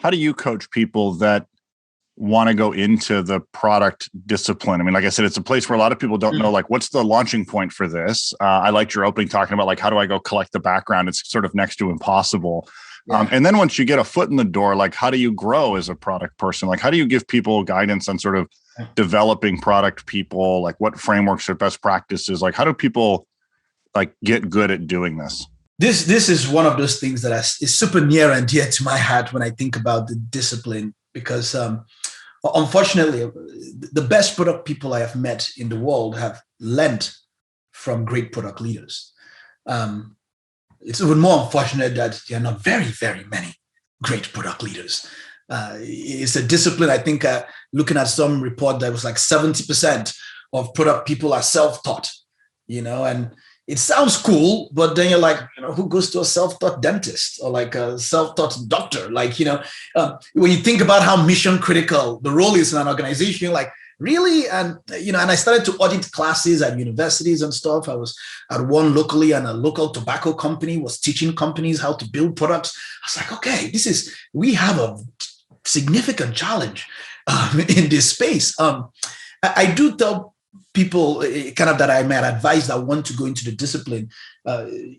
how do you coach people that want to go into the product discipline? I mean, like I said, it's a place where a lot of people don't know, like, what's the launching point for this? I liked your opening talking about, like, how do I go collect the background? It's sort of next to impossible. Yeah. And then once you get a foot in the door, like, how do you grow as a product person? Like, how do you give people guidance on sort of developing product people? Like, what frameworks or best practices? Like, how do people like get good at doing this? This is one of those things that is super near and dear to my heart when I think about the discipline, because unfortunately, the best product people I have met in the world have learned from great product leaders. It's even more unfortunate that there are not very, very many great product leaders. It's a discipline. I think looking at some report that was like 70% of product people are self-taught, and it sounds cool, but then you're like, who goes to a self-taught dentist or like a self-taught doctor? Like, when you think about how mission critical the role is in an organization, you're like, really? And, and I started to audit classes at universities and stuff. I was at one locally, and a local tobacco company was teaching companies how to build products. I was like, okay, we have a significant challenge in this space. I do tell people kind of that I might advise that want to go into the discipline,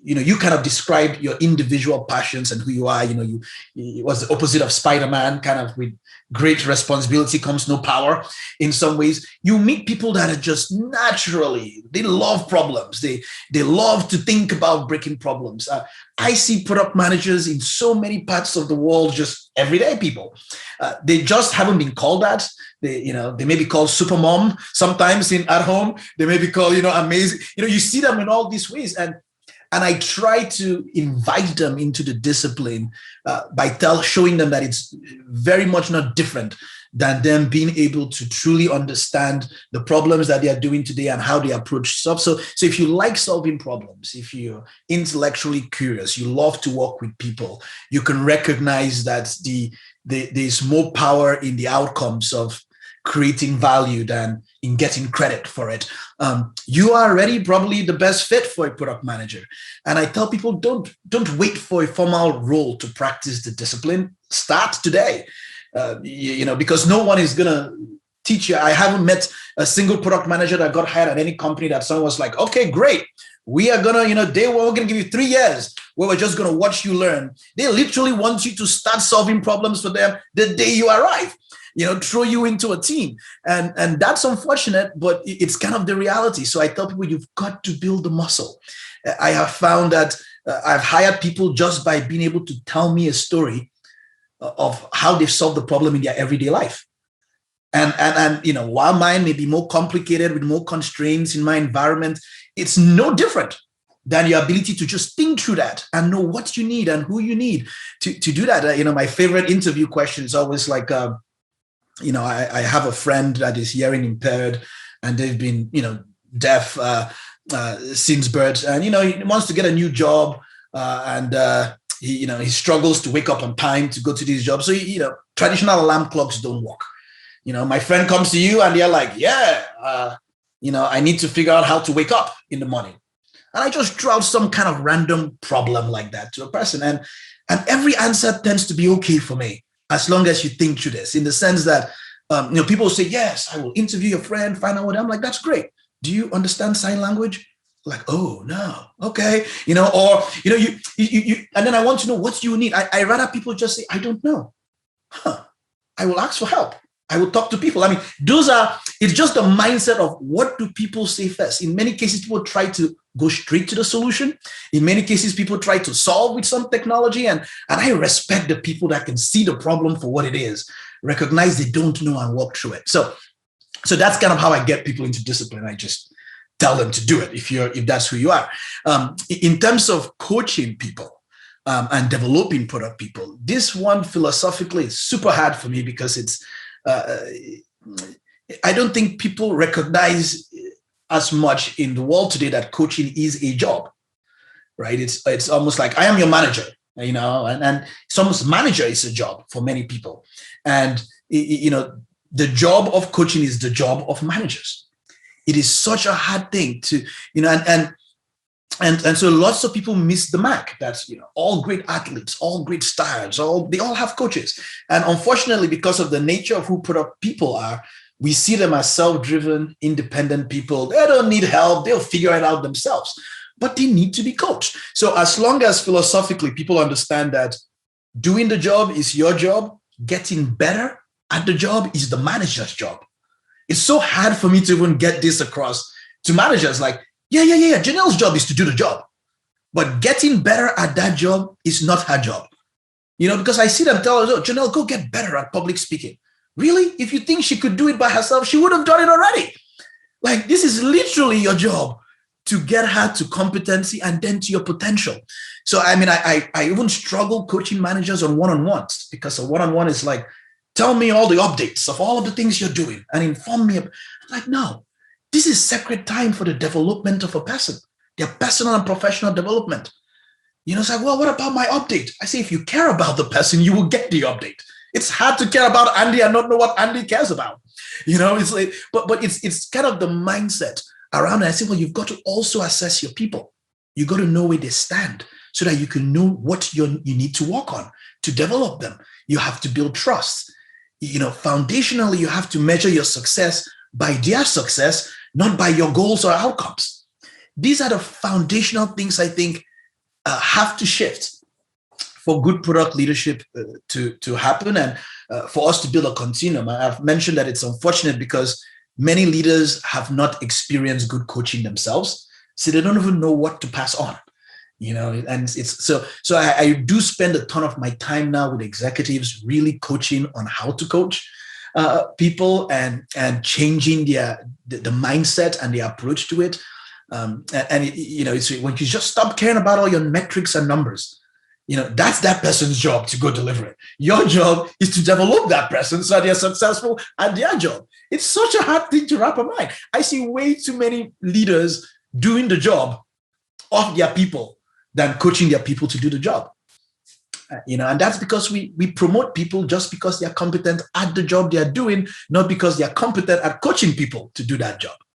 you kind of describe your individual passions and who you are. You was the opposite of Spider-Man, kind of with great responsibility comes no power. In some ways, you meet people that are just naturally, they love problems. They love to think about breaking problems. I see product managers in so many parts of the world, just everyday people. They just haven't been called that. They may be called super mom sometimes at home. They may be called, amazing. You see them in all these ways. And I try to invite them into the discipline by showing them that it's very much not different than them being able to truly understand the problems that they are doing today and how they approach stuff. So if you like solving problems, if you're intellectually curious, you love to work with people, you can recognize that there's more power in the outcomes of creating value than in getting credit for it. You are already probably the best fit for a product manager. And I tell people, don't wait for a formal role to practice the discipline. Start today, because no one is going to teach you. I haven't met a single product manager that got hired at any company that someone was like, okay, great. We are going to, day one, we're going to give you 3 years where we're just going to watch you learn. They literally want you to start solving problems for them the day you arrive. Throw you into a team. And that's unfortunate, but it's kind of the reality. So I tell people, you've got to build the muscle. I have found that I've hired people just by being able to tell me a story of how they've solved the problem in their everyday life. And while mine may be more complicated with more constraints in my environment, it's no different than your ability to just think through that and know what you need and who you need to do that. My favorite interview question is always like, I have a friend that is hearing impaired, and they've been, deaf since birth, and he wants to get a new job, and he struggles to wake up on time to go to this job. So traditional alarm clocks don't work. My friend comes to you and they're like, I need to figure out how to wake up in the morning, and I just draw out some kind of random problem like that to a person, and every answer tends to be okay for me, as long as you think through this, in the sense that, people say, yes, I will interview your friend, find out what I'm like, that's great. Do you understand sign language? Like, oh, no. Okay. You, and then I want to know what you need. I rather people just say, I don't know. I will ask for help. I will talk to people. I mean, it's just the mindset of what do people say first. In many cases, people try to go straight to the solution. In many cases, people try to solve with some technology. And I respect the people that can see the problem for what it is, recognize they don't know and walk through it. So that's kind of how I get people into discipline. I just tell them to do it if that's who you are. In terms of coaching people and developing product people, this one philosophically is super hard for me because it's, I don't think people recognize as much in the world today that coaching is a job, right? It's almost like I am your manager, and it's almost manager is a job for many people. And, the job of coaching is the job of managers. It is such a hard thing to, and And so lots of people miss the mark. That's, all great athletes, all great stars, they all have coaches. And unfortunately, because of the nature of who product people are, we see them as self-driven, independent people. They don't need help. They'll figure it out themselves. But they need to be coached. So as long as philosophically people understand that doing the job is your job, getting better at the job is the manager's job. It's so hard for me to even get this across to managers. Like, yeah. Janelle's job is to do the job. But getting better at that job is not her job. Because I see them tell her, oh, Janelle, go get better at public speaking. Really? If you think she could do it by herself, she would have done it already. Like, this is literally your job, to get her to competency and then to your potential. So, I even struggle coaching managers on one-on-ones, because a one-on-one is like, tell me all the updates of all of the things you're doing and inform me. I'm like, no, this is sacred time for the development of a person, their personal and professional development. It's like, well, what about my update? I say, if you care about the person, you will get the update. It's hard to care about Andy and not know what Andy cares about. It's like, but it's kind of the mindset around it. I say, well, you've got to also assess your people. You got to know where they stand so that you can know what you need to work on to develop them. You have to build trust. Foundationally, you have to measure your success by their success, not by your goals or outcomes. These are the foundational things I think have to shift for good product leadership to happen, and for us to build a continuum. I've mentioned that it's unfortunate because many leaders have not experienced good coaching themselves, so they don't even know what to pass on. And it's so I do spend a ton of my time now with executives really coaching on how to coach people and changing the mindset and the approach to it. It's when you just stop caring about all your metrics and numbers. That's that person's job to go deliver it. Your job is to develop that person so they're successful at their job. It's such a hard thing to wrap a mind. I see way too many leaders doing the job of their people than coaching their people to do the job. And that's because we promote people just because they're competent at the job they're doing, not because they're competent at coaching people to do that job.